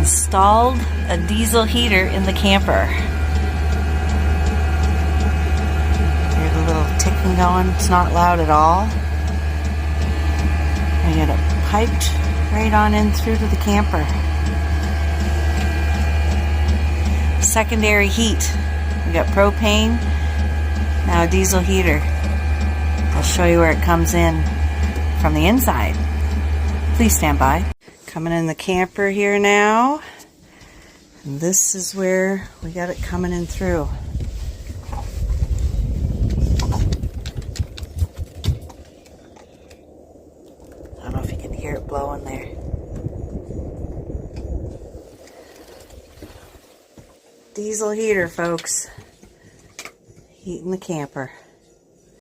installed a diesel heater in the camper. There's a little ticking going. It's not loud at all. I got it piped right on in through to the camper. Secondary heat. We got propane, now a diesel heater. I'll show you where it comes in from the inside. Please stand by. Coming in the camper here now. And this is where we got it coming in through. I don't know if you can hear it blowing there. Diesel heater, folks. Heating the camper.